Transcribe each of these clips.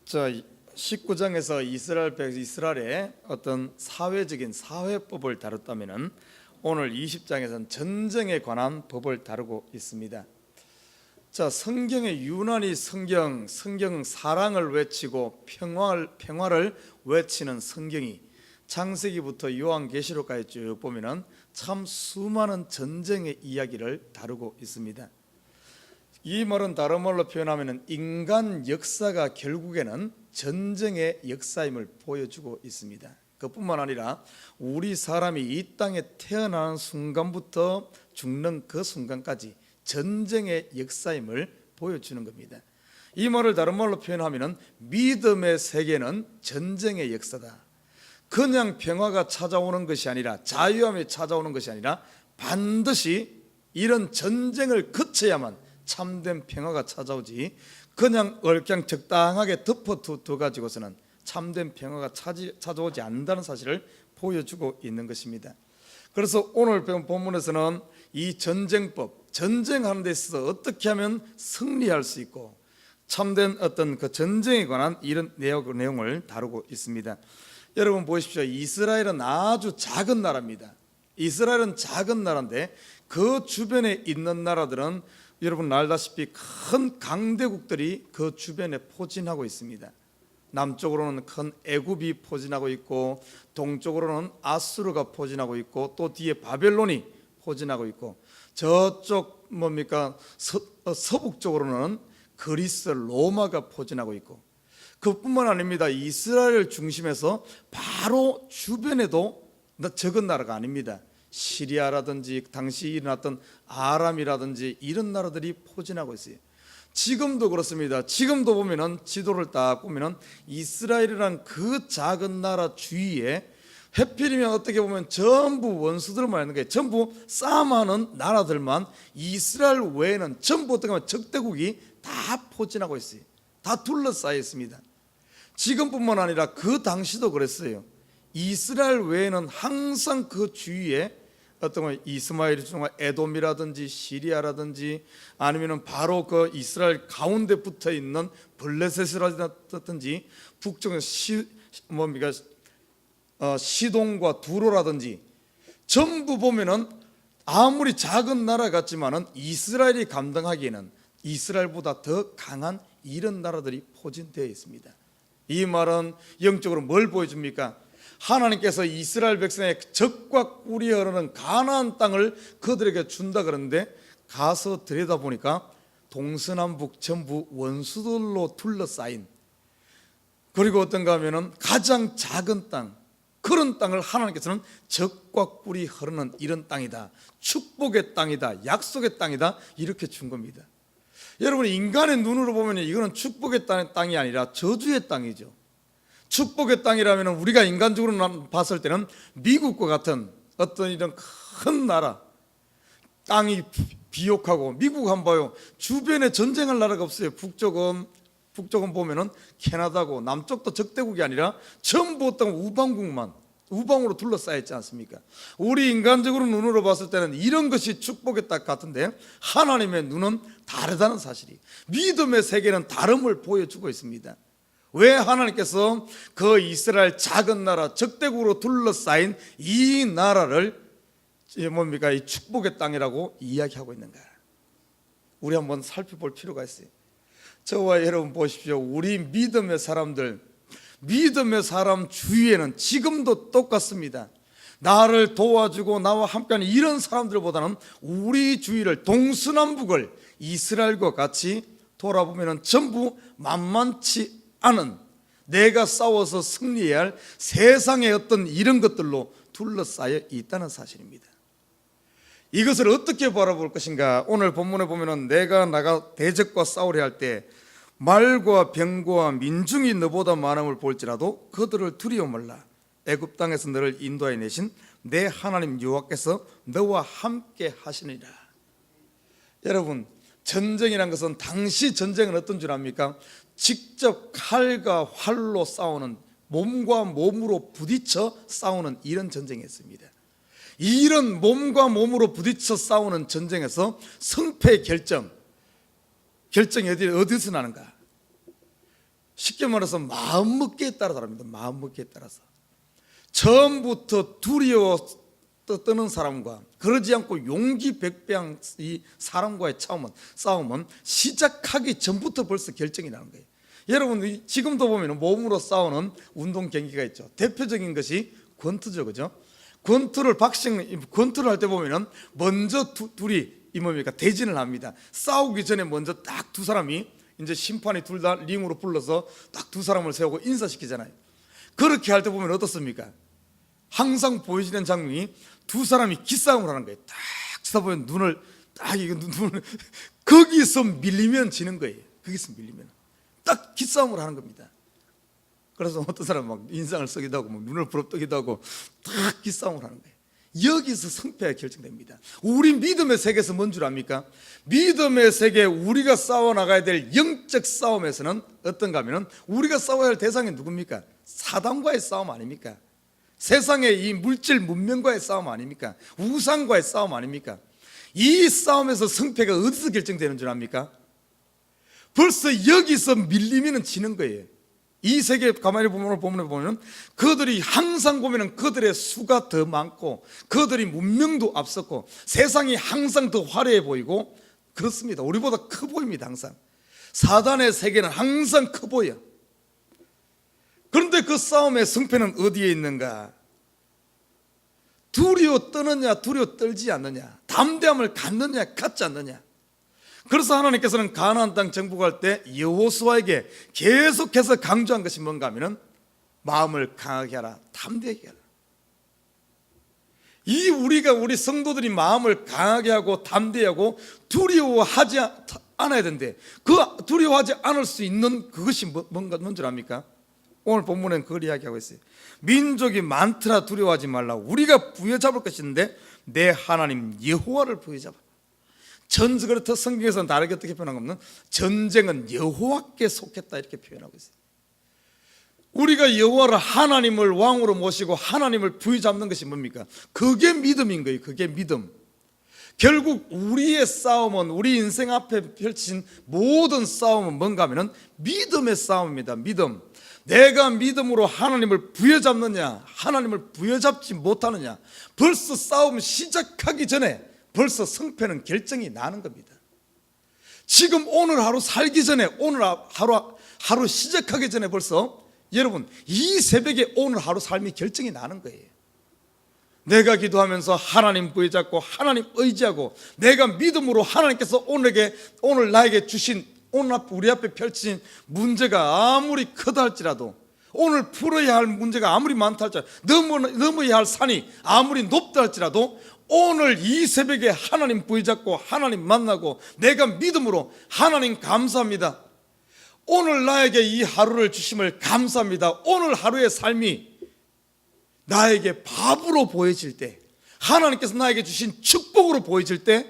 자, 19장에서 이스라엘의 어떤 사회적인 사회법을 다뤘다면은 오늘 20장에서는 전쟁에 관한 법을 다루고 있습니다. 자, 성경에 유난히 성경 사랑을 외치고 평화를 외치는 성경이 창세기부터 요한계시록까지 쭉 보면은 참 수많은 전쟁의 이야기를 다루고 있습니다. 이 말은 다른 말로 표현하면 인간 역사가 결국에는 전쟁의 역사임을 보여주고 있습니다. 그뿐만 아니라 우리 사람이 이 땅에 태어나는 순간부터 죽는 그 순간까지 전쟁의 역사임을 보여주는 겁니다. 이 말을 다른 말로 표현하면 믿음의 세계는 전쟁의 역사다. 그냥 평화가 찾아오는 것이 아니라, 자유함이 찾아오는 것이 아니라 반드시 이런 전쟁을 거쳐야만 참된 평화가 찾아오지, 그냥 적당하게 덮어두 가지고서는 참된 평화가 찾아오지 않는다는 사실을 보여주고 있는 것입니다. 그래서 오늘 배운 본문에서는 이 전쟁법, 전쟁하는 데 있어서 어떻게 하면 승리할 수 있고 참된 어떤 그 전쟁에 관한 이런 내용을 다루고 있습니다. 여러분 보십시오. 이스라엘은 아주 작은 나라입니다. 이스라엘은 작은 나라인데 그 주변에 있는 나라들은 여러분 알다시피 큰 강대국들이 그 주변에 포진하고 있습니다. 남쪽으로는 큰 애굽이 포진하고 있고, 동쪽으로는 아수르가 포진하고 있고, 또 뒤에 바벨론이 포진하고 있고, 저쪽 서북쪽으로는 그리스 로마가 포진하고 있고, 그뿐만 아닙니다. 이스라엘 중심에서 바로 주변에도 적은 나라가 아닙니다. 시리아라든지 당시 일어났던 아람이라든지 이런 나라들이 포진하고 있어요. 지금도 그렇습니다. 지금도 보면은 지도를 딱 보면은 이스라엘이란 그 작은 나라 주위에 해필이면 어떻게 보면 전부 원수들만 있는 거예요. 전부 싸움하는 나라들만, 이스라엘 외에는 전부 어떻게 보면 적대국이 다 포진하고 있어요. 다 둘러싸여 있습니다. 지금뿐만 아니라 그 당시도 그랬어요. 이스라엘 외에는 항상 그 주위에 어떤 이스마엘 중에 에돔이라든지 시리아라든지 아니면은 바로 그 이스라엘 가운데 붙어 있는 블레셋이라든지 북쪽에 시돈과 두로라든지 전부 보면은 아무리 작은 나라 같지만은 이스라엘이 감당하기에는 이스라엘보다 더 강한 이런 나라들이 포진되어 있습니다. 이 말은 영적으로 뭘 보여줍니까? 하나님께서 이스라엘 백성의 적과 꿀이 흐르는 가나안 땅을 그들에게 준다 그러는데, 가서 들여다보니까 동서남북 전부 원수들로 둘러싸인, 그리고 어떤가 하면은 가장 작은 땅, 그런 땅을 하나님께서는 적과 꿀이 흐르는 이런 땅이다, 축복의 땅이다, 약속의 땅이다, 이렇게 준 겁니다. 여러분, 인간의 눈으로 보면 이거는 축복의 땅이 아니라 저주의 땅이죠. 축복의 땅이라면 우리가 인간적으로 봤을 때는 미국과 같은 어떤 이런 큰 나라, 땅이 비옥하고, 미국 한번 봐요. 주변에 전쟁할 나라가 없어요. 북쪽은 보면은 캐나다고, 남쪽도 적대국이 아니라 전부 어떤 우방으로 둘러싸여 있지 않습니까? 우리 인간적으로 눈으로 봤을 때는 이런 것이 축복의 땅 같은데, 하나님의 눈은 다르다는 사실이, 믿음의 세계는 다름을 보여주고 있습니다. 왜 하나님께서 그 이스라엘 작은 나라, 적대국으로 둘러싸인 이 나라를 이 축복의 땅이라고 이야기하고 있는가? 우리 한번 살펴볼 필요가 있어요. 저와 여러분 보십시오. 우리 믿음의 사람들, 믿음의 사람 주위에는 지금도 똑같습니다. 나를 도와주고 나와 함께하는 이런 사람들보다는 우리 주위를, 동서남북을 이스라엘과 같이 돌아보면 전부 만만치 않은, 내가 싸워서 승리해야 할 세상의 어떤 이런 것들로 둘러싸여 있다는 사실입니다. 이것을 어떻게 바라볼 것인가? 오늘 본문에 보면은 내가 대적과 싸우려 할 때 말과 병과 민중이 너보다 많음을 볼지라도 그들을 두려워 말라. 애굽 땅에서 너를 인도하여 내신 내 하나님 여호와께서 너와 함께 하시니라. 여러분, 전쟁이란 것은, 당시 전쟁은 어떤 줄 압니까? 직접 칼과 활로 싸우는, 몸과 몸으로 부딪혀 싸우는 이런 전쟁이었습니다. 이런 몸과 몸으로 부딪혀 싸우는 전쟁에서 성패 결정이 어디서 나는가? 쉽게 말해서 마음먹기에 따라 다릅니다. 마음먹기에 따라서. 처음부터 두려워 떠는 사람과 그러지 않고 용기 백배한 이 사람과의 싸움은 시작하기 전부터 벌써 결정이 나는 거예요. 여러분 지금도 보면 몸으로 싸우는 운동 경기가 있죠. 대표적인 것이 권투죠, 그죠? 권투를 권투를 할 때 보면은 먼저 둘이 이 뭡니까 대진을 합니다. 싸우기 전에 먼저 딱 두 사람이 이제 심판이 둘 다 링으로 불러서 딱 두 사람을 세우고 인사시키잖아요. 그렇게 할 때 보면 어떻습니까? 항상 보여지는 장면이 두 사람이 기싸움을 하는 거예요. 딱 치다 보면 눈을 거기서 밀리면 지는 거예요. 거기서 밀리면 딱 기싸움을 하는 겁니다. 그래서 어떤 사람은 막 인상을 쓰기도 하고 눈을 부릅뜨기도 하고 딱 기싸움을 하는 거예요. 여기서 승패가 결정됩니다. 우리 믿음의 세계에서 뭔 줄 압니까? 믿음의 세계 우리가 싸워나가야 될 영적 싸움에서는 어떤가 하면 우리가 싸워야 할 대상이 누굽니까? 사단과의 싸움 아닙니까? 세상의 이 물질 문명과의 싸움 아닙니까? 우상과의 싸움 아닙니까? 이 싸움에서 승패가 어디서 결정되는 줄 압니까? 벌써 여기서 밀리면 지는 거예요. 이 세계 가만히 보면 그들이 항상 보면 그들의 수가 더 많고 그들이 문명도 앞섰고 세상이 항상 더 화려해 보이고 그렇습니다. 우리보다 커 보입니다. 항상 사단의 세계는 항상 커 보여. 그런데 그 싸움의 승패는 어디에 있는가? 두려워 떠느냐 두려워 떨지 않느냐, 담대함을 갖느냐 갖지 않느냐. 그래서 하나님께서는 가나안 땅 정복할 때 여호수아에게 계속해서 강조한 것이 뭔가 하면은 마음을 강하게 하라, 담대하게 하라. 우리 성도들이 마음을 강하게 하고 담대하고 두려워하지 않아야 되는데 그 두려워하지 않을 수 있는 그것이 뭔 줄 압니까? 오늘 본문엔 그걸 이야기하고 있어요. 민족이 많더라 두려워하지 말라. 우리가 부여잡을 것이 있는데 내 하나님 여호와를 부여잡아. 그렇다 성경에서는 다르게 어떻게 표현한 겁니까? 전쟁은 여호와께 속했다 이렇게 표현하고 있어요. 우리가 여호와를 하나님을 왕으로 모시고 하나님을 부여잡는 것이 뭡니까? 그게 믿음인 거예요. 그게 믿음. 결국 우리의 싸움은 우리 인생 앞에 펼친 모든 싸움은 뭔가 하면은 믿음의 싸움입니다. 믿음. 내가 믿음으로 하나님을 부여잡느냐 하나님을 부여잡지 못하느냐, 벌써 싸움 시작하기 전에 벌써 승패는 결정이 나는 겁니다. 지금 오늘 하루 살기 전에 오늘 하루 시작하기 전에 벌써 여러분 이 새벽에 오늘 하루 삶이 결정이 나는 거예요. 내가 기도하면서 하나님 부여잡고 하나님 의지하고 내가 믿음으로 하나님께서 오늘 나에게 주신 오늘 우리 앞에 펼친 문제가 아무리 크다 할지라도 오늘 풀어야 할 문제가 아무리 많다 할지라도 넘어야 할 산이 아무리 높다 할지라도 오늘 이 새벽에 하나님 부여잡고 하나님 만나고 내가 믿음으로 하나님 감사합니다. 오늘 나에게 이 하루를 주심을 감사합니다. 오늘 하루의 삶이 나에게 밥으로 보여질 때 하나님께서 나에게 주신 축복으로 보여질 때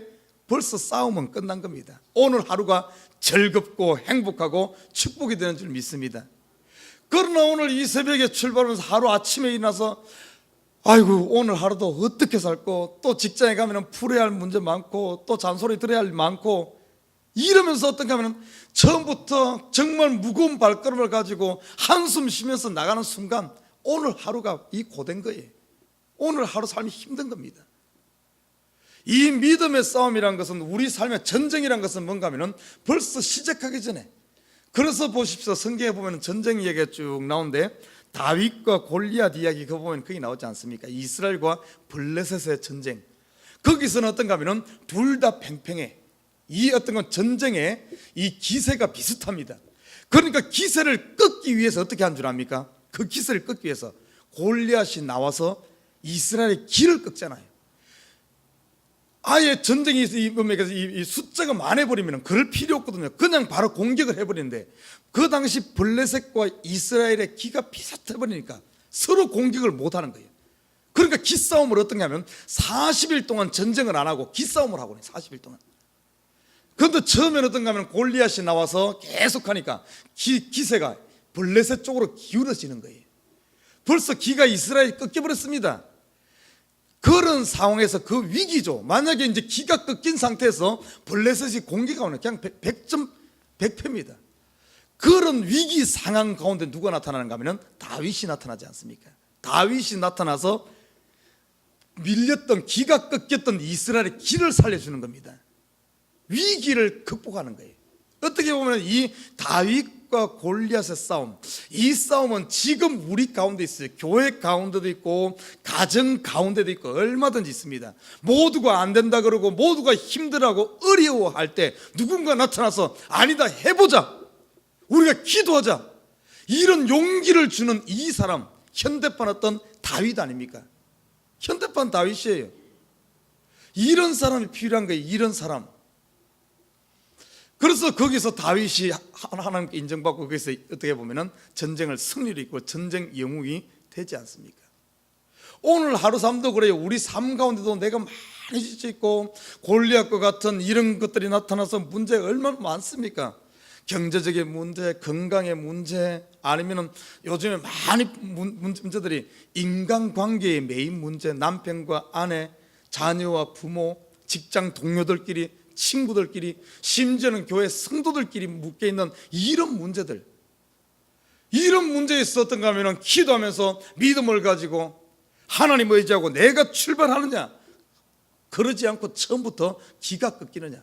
벌써 싸움은 끝난 겁니다. 오늘 하루가 즐겁고 행복하고 축복이 되는 줄 믿습니다. 그러나 오늘 이 새벽에 출발하면서 하루 아침에 일어나서 아이고 오늘 하루도 어떻게 살고 또 직장에 가면 풀어야 할 문제 많고 또 잔소리 들어야 할 일 많고 이러면서 어떻게 하면 처음부터 정말 무거운 발걸음을 가지고 한숨 쉬면서 나가는 순간 오늘 하루가 이 고된 거예요. 오늘 하루 삶이 힘든 겁니다. 이 믿음의 싸움이란 것은 우리 삶의 전쟁이란 것은 뭔가 하면 벌써 시작하기 전에, 그래서 보십시오. 성경에 보면 전쟁 얘기가 쭉 나오는데 다윗과 골리앗 이야기 그거 보면 거기 나오지 않습니까? 이스라엘과 블레셋의 전쟁. 거기서는 어떤가 하면 둘 다 팽팽해. 이 어떤 건 전쟁의 이 기세가 비슷합니다. 그러니까 기세를 끊기 위해서 어떻게 한 줄 압니까? 그 기세를 끊기 위해서 골리앗이 나와서 이스라엘의 길을 끊잖아요. 아예 전쟁이 이 숫자가 많아버리면 그럴 필요 없거든요. 그냥 바로 공격을 해버리는데 그 당시 블레셋과 이스라엘의 기가 비슷해버리니까 서로 공격을 못하는 거예요. 그러니까 기싸움을 어떻게 하면 40일 동안 전쟁을 안 하고 기싸움을 하고 40일 동안. 그런데 처음에는 어떤가 하면 골리앗이 나와서 계속 하니까 기세가 블레셋 쪽으로 기울어지는 거예요. 벌써 기가 이스라엘이 꺾여버렸습니다. 그런 상황에서 그 위기죠. 만약에 이제 기가 꺾인 상태에서 블레셋이 공격하면 그냥 100점 100패입니다. 그런 위기 상황 가운데 누가 나타나는가 하면 다윗이 나타나지 않습니까? 다윗이 나타나서 밀렸던, 기가 꺾였던 이스라엘의 길을 살려주는 겁니다. 위기를 극복하는 거예요. 어떻게 보면 이 다윗과 골리앗의 싸움, 이 싸움은 지금 우리 가운데 있어요. 교회 가운데도 있고 가정 가운데도 있고 얼마든지 있습니다. 모두가 안 된다 그러고 모두가 힘들어하고 어려워할 때 누군가 나타나서 아니다, 해보자, 우리가 기도하자, 이런 용기를 주는 이 사람, 현대판 어떤 다윗 아닙니까? 현대판 다윗이에요. 이런 사람이 필요한 거예요. 이런 사람. 그래서 거기서 다윗이 하나님께 인정받고 거기서 어떻게 보면 전쟁을 승리를 이끌고 전쟁 영웅이 되지 않습니까? 오늘 하루 삶도 그래요. 우리 삶 가운데도 내가 많이 지쳐있고 골리앗과 같은 이런 것들이 나타나서 문제가 얼마나 많습니까? 경제적인 문제, 건강의 문제, 아니면 요즘에 많이 문제들이 인간관계의 메인 문제, 남편과 아내, 자녀와 부모, 직장 동료들끼리, 친구들끼리, 심지어는 교회 성도들끼리 묶여있는 이런 문제들, 이런 문제에 있었던가 하면 기도하면서 믿음을 가지고 하나님 의지하고 내가 출발하느냐, 그러지 않고 처음부터 기가 꺾이느냐.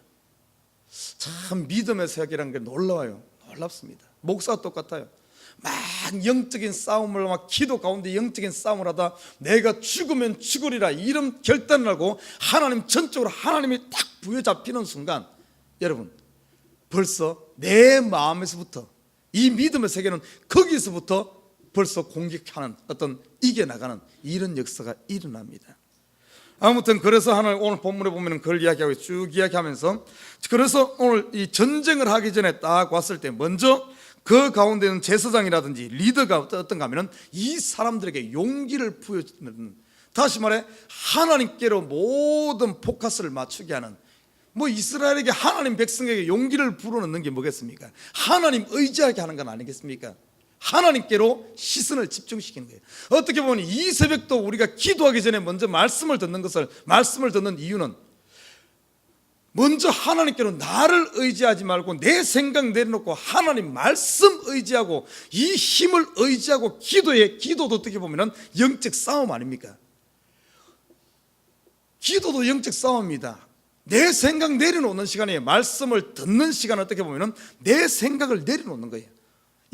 참 믿음의 세계라는 게 놀라워요. 놀랍습니다. 목사가 똑같아요. 막 영적인 싸움을, 막 기도 가운데 영적인 싸움을 하다 내가 죽으면 죽으리라 이런 결단을 하고 하나님 전적으로 하나님이 딱 부여잡히는 순간, 여러분 벌써 내 마음에서부터 이 믿음의 세계는 거기서부터 벌써 공격하는, 어떤 이겨나가는 이런 역사가 일어납니다. 아무튼 그래서 하나님 오늘 본문에 보면 그걸 이야기하고 쭉 이야기하면서, 그래서 오늘 이 전쟁을 하기 전에 딱 왔을 때 먼저 그 가운데는 제사장이라든지 리더가 어떤가 하면 이 사람들에게 용기를 부여주는, 다시 말해 하나님께로 모든 포커스를 맞추게 하는, 뭐 이스라엘에게 하나님 백성에게 용기를 불어넣는 게 뭐겠습니까? 하나님 의지하게 하는 건 아니겠습니까? 하나님께로 시선을 집중시키는 거예요. 어떻게 보면 이 새벽도 우리가 기도하기 전에 먼저 말씀을 듣는 이유는 먼저 하나님께로 나를 의지하지 말고 내 생각 내려놓고 하나님 말씀 의지하고 이 힘을 의지하고 기도도 어떻게 보면 영적 싸움 아닙니까? 기도도 영적 싸움입니다. 내 생각 내려놓는 시간에 말씀을 듣는 시간, 어떻게 보면 내 생각을 내려놓는 거예요.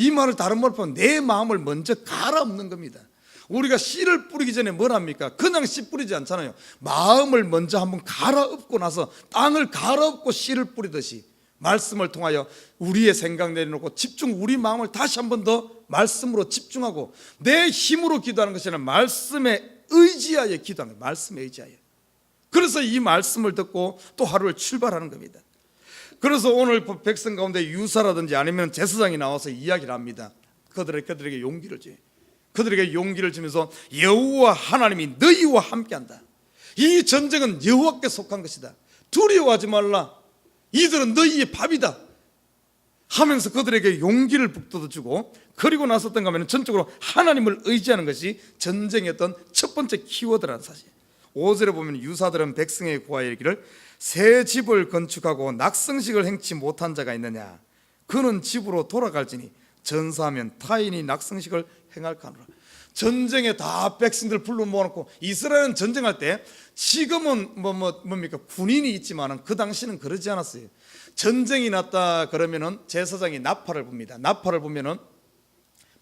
이 말을 다른 말로 보면 내 마음을 먼저 갈아엎는 겁니다. 우리가 씨를 뿌리기 전에 뭘 합니까? 그냥 씨 뿌리지 않잖아요. 마음을 먼저 한번 갈아엎고 나서 땅을 갈아엎고 씨를 뿌리듯이 말씀을 통하여 우리의 생각 내려놓고 우리 마음을 다시 한 번 더 말씀으로 집중하고 내 힘으로 기도하는 것이 아니라 말씀에 의지하여 기도하는 거예요. 말씀에 의지하여. 그래서 이 말씀을 듣고 또 하루를 출발하는 겁니다. 그래서 오늘 백성 가운데 유사라든지 아니면 제사장이 나와서 이야기를 합니다. 그들에게 용기를 줘요. 그들에게 용기를 주면서 여호와 하나님이 너희와 함께한다. 이 전쟁은 여호와께 속한 것이다. 두려워하지 말라. 이들은 너희의 밥이다 하면서 그들에게 용기를 북돋아주고, 그리고 나섰던가 하면 전적으로 하나님을 의지하는 것이 전쟁의 어떤 첫 번째 키워드라는 사실. 5절에 보면 유사들은 백성에게 구하여 이르기를 새 집을 건축하고 낙성식을 행치 못한 자가 있느냐? 그는 집으로 돌아갈지니 전사하면 타인이 낙성식을 행할까 하노라. 전쟁에 다 백성들 불러 모아놓고, 이스라엘은 전쟁할 때 지금은 뭡니까? 군인이 있지만은 그 당시는 그러지 않았어요. 전쟁이 났다 그러면은 제사장이 나팔을 붑니다. 나팔을 보면은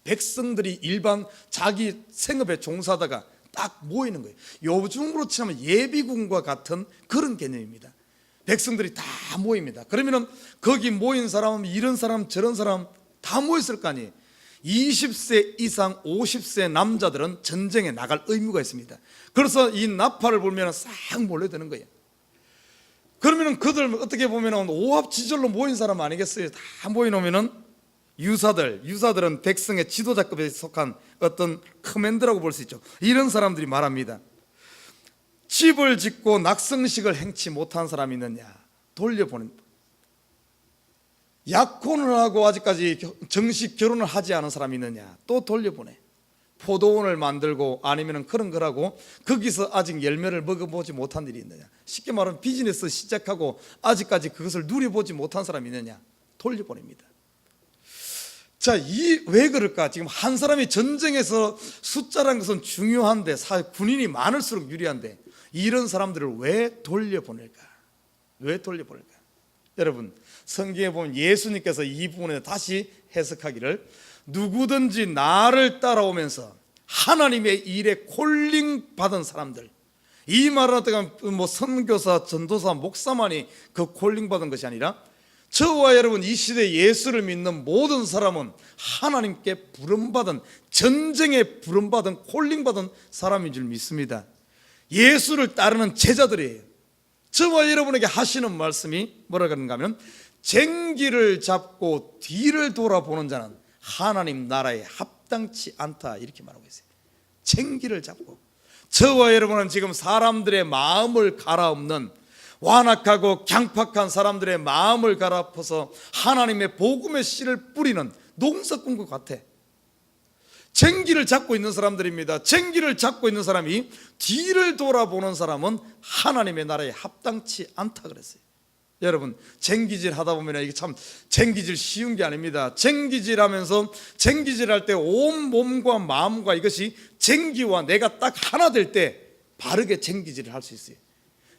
백성들이 일반 자기 생업에 종사하다가 딱 모이는 거예요. 요즘으로 치면 예비군과 같은 그런 개념입니다. 백성들이 다 모입니다. 그러면은 거기 모인 사람은 이런 사람 저런 사람 다 모였을 거 아니에요. 20세 이상 50세 남자들은 전쟁에 나갈 의무가 있습니다. 그래서 이 나팔을 불면 싹 몰려드는 거예요. 그러면 그들 어떻게 보면 오합지졸로 모인 사람 아니겠어요? 다 모여놓으면은 유사들은 백성의 지도자급에 속한 어떤 커맨드라고 볼 수 있죠. 이런 사람들이 말합니다. 집을 짓고 낙성식을 행치 못한 사람이 있느냐? 돌려보낸. 약혼을 하고 아직까지 정식 결혼을 하지 않은 사람이 있느냐? 또 돌려보내. 포도원을 만들고 아니면 그런 거라고 거기서 아직 열매를 먹어보지 못한 일이 있느냐? 쉽게 말하면 비즈니스 시작하고 아직까지 그것을 누려보지 못한 사람이 있느냐? 돌려보냅니다. 자, 왜 그럴까? 지금 한 사람이 전쟁에서 숫자라는 것은 중요한데, 군인이 많을수록 유리한데, 이런 사람들을 왜 돌려보낼까? 왜 돌려보낼까? 여러분, 성경에 보면 예수님께서 이 부분에 다시 해석하기를, 누구든지 나를 따라오면서 하나님의 일에 콜링 받은 사람들, 이 말은 어떻게 뭐 선교사, 전도사, 목사만이 그 콜링 받은 것이 아니라 저와 여러분, 이 시대에 예수를 믿는 모든 사람은 하나님께 부름받은, 전쟁에 부름받은, 콜링받은 사람인 줄 믿습니다. 예수를 따르는 제자들이에요. 저와 여러분에게 하시는 말씀이 뭐라 그런가 하면, 쟁기를 잡고 뒤를 돌아보는 자는 하나님 나라에 합당치 않다, 이렇게 말하고 있어요. 쟁기를 잡고. 저와 여러분은 지금 사람들의 마음을 갈아엎는, 완악하고 강팍한 사람들의 마음을 갈아엎어서 하나님의 복음의 씨를 뿌리는 농사꾼 것 같아. 쟁기를 잡고 있는 사람들입니다. 쟁기를 잡고 있는 사람이 뒤를 돌아보는 사람은 하나님의 나라에 합당치 않다 그랬어요. 여러분, 쟁기질 하다 보면 이게 참 쟁기질 쉬운 게 아닙니다. 쟁기질 하면서, 쟁기질 할 때 온 몸과 마음과 이것이 쟁기와 내가 딱 하나 될 때 바르게 쟁기질을 할 수 있어요.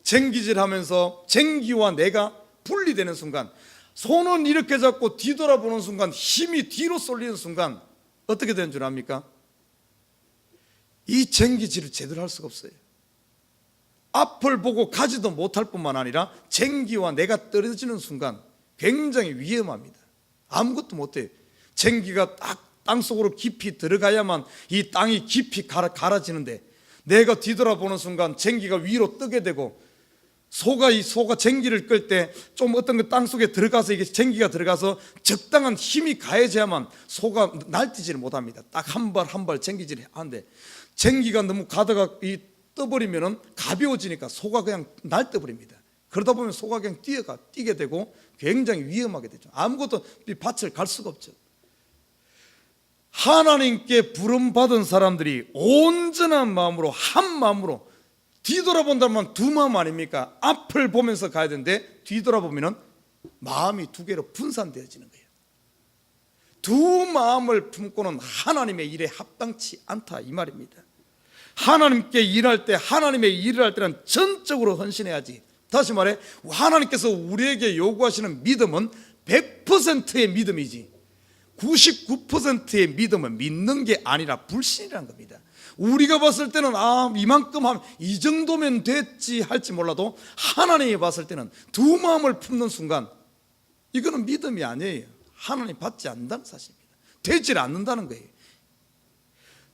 쟁기질 하면서 쟁기와 내가 분리되는 순간, 손은 이렇게 잡고 뒤돌아보는 순간, 힘이 뒤로 쏠리는 순간 어떻게 되는 줄 압니까? 이 쟁기질을 제대로 할 수가 없어요. 앞을 보고 가지도 못할 뿐만 아니라 쟁기와 내가 떨어지는 순간 굉장히 위험합니다. 아무것도 못해요. 쟁기가 딱 땅속으로 깊이 들어가야만 이 땅이 깊이 갈아지는데, 내가 뒤돌아보는 순간 쟁기가 위로 뜨게 되고, 소가 쟁기를 끌 때 좀 어떤 그 땅속에 들어가서, 이게 쟁기가 들어가서 적당한 힘이 가해져야만 소가 날뛰지를 못합니다. 딱 한 발 한 발 쟁기질을 하는데, 쟁기가 너무 가다가 떠버리면 가벼워지니까 소가 그냥 날떠버립니다. 그러다 보면 소가 그냥 뛰게 되고 굉장히 위험하게 되죠. 아무것도 밭을 갈 수가 없죠. 하나님께 부름받은 사람들이 온전한 마음으로, 한 마음으로, 뒤돌아본다면 두 마음 아닙니까? 앞을 보면서 가야 되는데 뒤돌아보면 마음이 두 개로 분산되어지는 거예요. 두 마음을 품고는 하나님의 일에 합당치 않다, 이 말입니다. 하나님께 일할 때, 하나님의 일을 할 때는 전적으로 헌신해야지. 다시 말해, 하나님께서 우리에게 요구하시는 믿음은 100%의 믿음이지 99%의 믿음은 믿는 게 아니라 불신이라는 겁니다. 우리가 봤을 때는 이만큼 하면, 이 정도면 됐지 할지 몰라도, 하나님이 봤을 때는 두 마음을 품는 순간 이거는 믿음이 아니에요. 하나님 받지 않는다는 사실입니다. 되질 않는다는 거예요.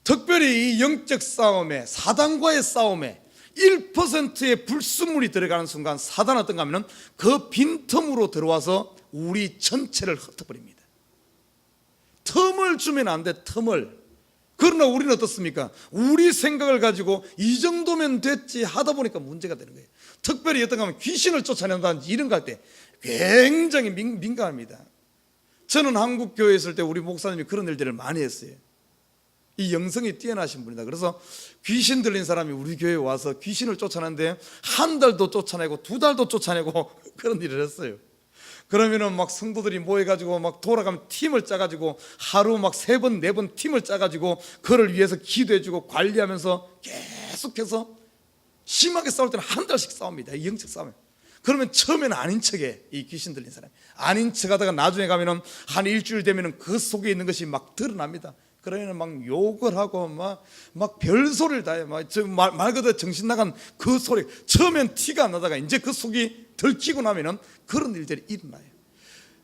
특별히 이 영적 싸움에, 사단과의 싸움에 1%의 불순물이 들어가는 순간 사단은 어떤가 하면 그 빈틈으로 들어와서 우리 전체를 흩어버립니다. 틈을 주면 안 돼, 틈을. 그러나 우리는 어떻습니까? 우리 생각을 가지고 이 정도면 됐지 하다 보니까 문제가 되는 거예요. 특별히 어떤가 하면 귀신을 쫓아낸다든지 이런 거 할 때 굉장히 민감합니다. 저는 한국 교회에 있을 때 우리 목사님이 그런 일들을 많이 했어요. 이 영성이 뛰어나신 분이다. 그래서 귀신 들린 사람이 우리 교회에 와서 귀신을 쫓아내는데 한 달도 쫓아내고 두 달도 쫓아내고 그런 일을 했어요. 그러면은 막 성도들이 모여가지고 막 돌아가면 팀을 짜가지고 하루 막 3번 4번 팀을 짜가지고 그를 위해서 기도해주고 관리하면서 계속해서 심하게 싸울 때는 한 달씩 싸웁니다. 이 영적 싸움. 그러면 처음에는 아닌 척해, 이 귀신 들린 사람이. 아닌 척 하다가 나중에 가면은 한 일주일 되면은 그 속에 있는 것이 막 드러납니다. 그러면 막 욕을 하고 막 별소리를 다 해요. 말 그대로 정신 나간 그 소리. 처음엔 티가 안 나다가 이제 그 속이 들키고 나면은 그런 일들이 일어나요.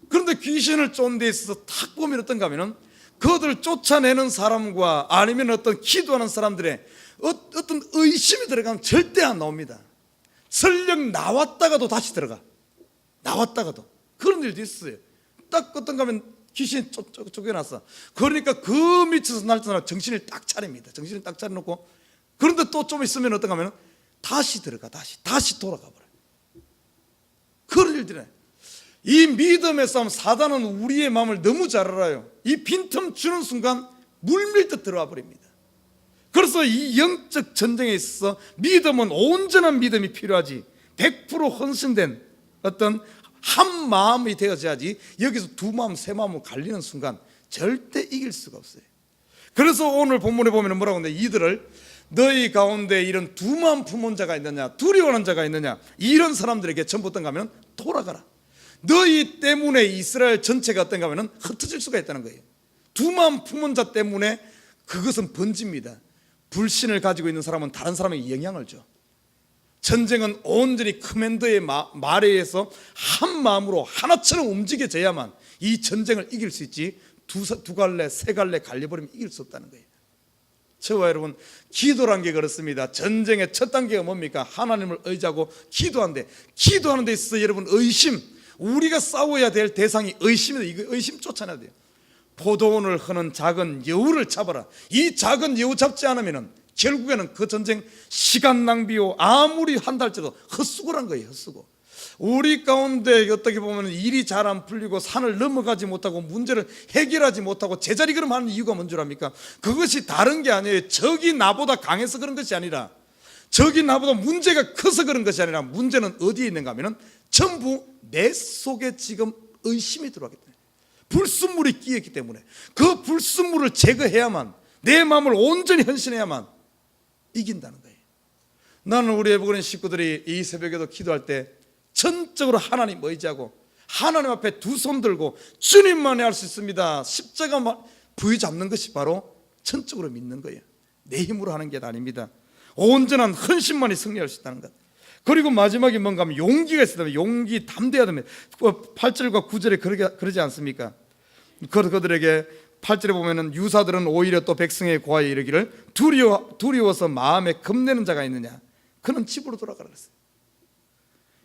그런데 귀신을 쫓는 데 있어서 탁 보면 어떤가 하면은 그들을 쫓아내는 사람과 아니면 어떤 기도하는 사람들의 어떤 의심이 들어가면 절대 안 나옵니다. 설령 나왔다가도 다시 들어가. 나왔다가도. 그런 일도 있어요. 딱 어떤가 하면 귀신이 쫓겨났어. 그러니까 그 밑에서 날짜나 정신을 딱 차립니다. 정신을 딱 차려놓고, 그런데 또 좀 있으면 어떤가 하면 다시 들어가. 다시 돌아가 버려요. 그런 일들이. 이 믿음의 싸움, 사단은 우리의 마음을 너무 잘 알아요. 이 빈틈 주는 순간 물밀듯 들어와 버립니다. 그래서 이 영적 전쟁에 있어서 믿음은 온전한 믿음이 필요하지, 100% 헌신된 어떤 한 마음이 되어져야지. 여기서 두 마음 세 마음을 갈리는 순간 절대 이길 수가 없어요. 그래서 오늘 본문에 보면 뭐라고 하는데, 이들을 너희 가운데 이런 두만 품은 자가 있느냐, 두려워하는 자가 있느냐, 이런 사람들에게 전부 어떤가 하면 돌아가라. 너희 때문에 이스라엘 전체가 어떤가 하면 흩어질 수가 있다는 거예요. 두만 품은 자 때문에 그것은 번집니다. 불신을 가지고 있는 사람은 다른 사람에게 영향을 줘. 전쟁은 온전히 커맨더의 말에 의해서 한 마음으로 하나처럼 움직여져야만 이 전쟁을 이길 수 있지, 두 갈래 세 갈래 갈려버리면 이길 수 없다는 거예요. 저와 여러분, 기도란 게 그렇습니다. 전쟁의 첫 단계가 뭡니까? 하나님을 의지하고 기도하는데, 기도하는 데 있어서 여러분 의심, 우리가 싸워야 될 대상이 의심이다. 이거 의심 쫓아내야 돼요. 포도원을 흐는 작은 여우를 잡아라. 이 작은 여우 잡지 않으면 결국에는 그 전쟁 시간 낭비요, 아무리 한다 할지라도 헛수고란 거예요. 헛수고. 우리 가운데 어떻게 보면 일이 잘 안 풀리고 산을 넘어가지 못하고 문제를 해결하지 못하고 제자리 걸음하는 이유가 뭔 줄 압니까? 그것이 다른 게 아니에요. 적이 나보다 강해서 그런 것이 아니라, 적이 나보다 문제가 커서 그런 것이 아니라, 문제는 어디에 있는가 하면 전부 내 속에 지금 의심이 들어왔기 때문에, 불순물이 끼었기 때문에, 그 불순물을 제거해야만, 내 마음을 온전히 헌신해야만 이긴다는 거예요. 나는 우리 에버그린 식구들이 이 새벽에도 기도할 때 전적으로 하나님 의지하고 하나님 앞에 두 손 들고 주님만이 할 수 있습니다. 십자가만 부여잡는 것이 바로 전적으로 믿는 거예요. 내 힘으로 하는 게 아닙니다. 온전한 헌신만이 승리할 수 있다는 것. 그리고 마지막에 뭔가 하면 용기가 있어야, 용기, 담대해야 됩니다. 8절과 9절에 그러지 않습니까? 그들에게 8절에 보면은 유사들은 오히려 또 백성에 고하여 이르기를 두려워서 마음에 겁내는 자가 있느냐, 그는 집으로 돌아가라 그랬어요.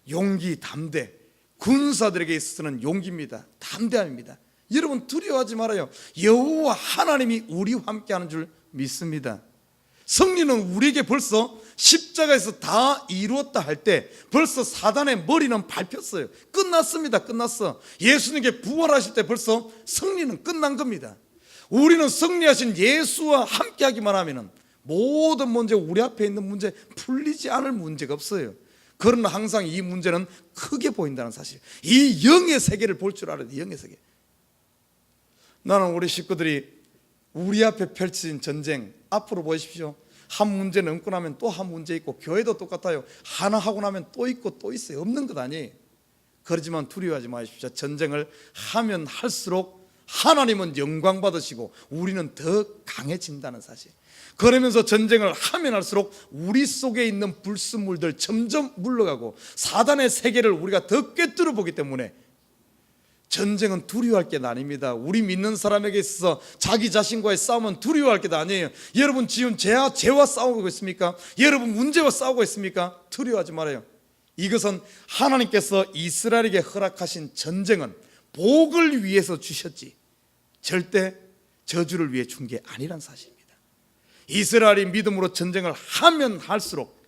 용기, 담대, 군사들에게 있어서는 용기입니다. 담대함입니다. 여러분 두려워하지 말아요. 여호와 하나님이 우리와 함께하는 줄 믿습니다. 승리는 우리에게 벌써 십자가에서 다 이루었다 할 때 벌써 사단의 머리는 밟혔어요. 끝났습니다. 끝났어. 예수님께 부활하실 때 벌써 승리는 끝난 겁니다. 우리는 승리하신 예수와 함께하기만 하면 모든 문제, 우리 앞에 있는 문제, 풀리지 않을 문제가 없어요. 그러나 항상 이 문제는 크게 보인다는 사실, 이 영의 세계를 볼 줄 알아야 돼. 영의 세계. 나는 우리 식구들이 우리 앞에 펼쳐진 전쟁, 앞으로 보십시오. 한 문제 넘고 나면 또 한 문제 있고, 교회도 똑같아요. 하나 하고 나면 또 있고 또 있어요. 없는 것 아니에요. 그렇지만 두려워하지 마십시오. 전쟁을 하면 할수록 하나님은 영광 받으시고 우리는 더 강해진다는 사실. 그러면서 전쟁을 하면 할수록 우리 속에 있는 불순물들 점점 물러가고 사단의 세계를 우리가 더 꿰뚫어 보기 때문에 전쟁은 두려워할 게 아닙니다. 우리 믿는 사람에게 있어서 자기 자신과의 싸움은 두려워할 게 아니에요. 여러분 지금 죄와 싸우고 있습니까? 여러분 문제와 싸우고 있습니까? 두려워하지 말아요. 이것은 하나님께서 이스라엘에게 허락하신 전쟁은 복을 위해서 주셨지 절대 저주를 위해 준 게 아니란 사실입니다. 이스라엘이 믿음으로 전쟁을 하면 할수록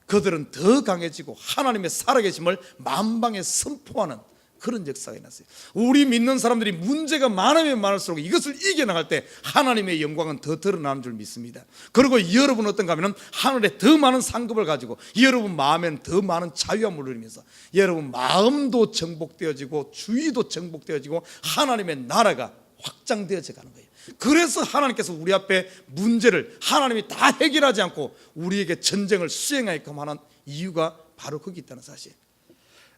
그들은 더 강해지고 하나님의 살아계심을 만방에 선포하는 그런 역사가 일어났어요. 우리 믿는 사람들이 문제가 많으면 많을수록 이것을 이겨나갈 때 하나님의 영광은 더 드러나는 줄 믿습니다. 그리고 여러분은 어떤가 하면 하늘에 더 많은 상급을 가지고 여러분 마음에는 더 많은 자유함을 누리면서 여러분 마음도 정복되어지고 주의도 정복되어지고 하나님의 나라가 확장되어져 가는 거예요. 그래서 하나님께서 우리 앞에 문제를 하나님이 다 해결하지 않고 우리에게 전쟁을 수행하게끔 하는 이유가 바로 거기 있다는 사실.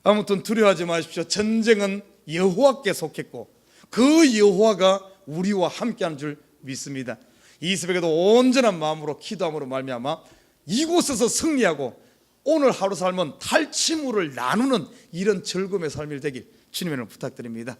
아무튼 두려워하지 마십시오. 전쟁은 여호와께 속했고 그 여호와가 우리와 함께하는 줄 믿습니다. 이 새벽에도 온전한 마음으로 기도함으로 말미암아 이곳에서 승리하고 오늘 하루 삶은 탈취물을 나누는 이런 즐거움의 삶이 되길 주님의 이름으로 부탁드립니다.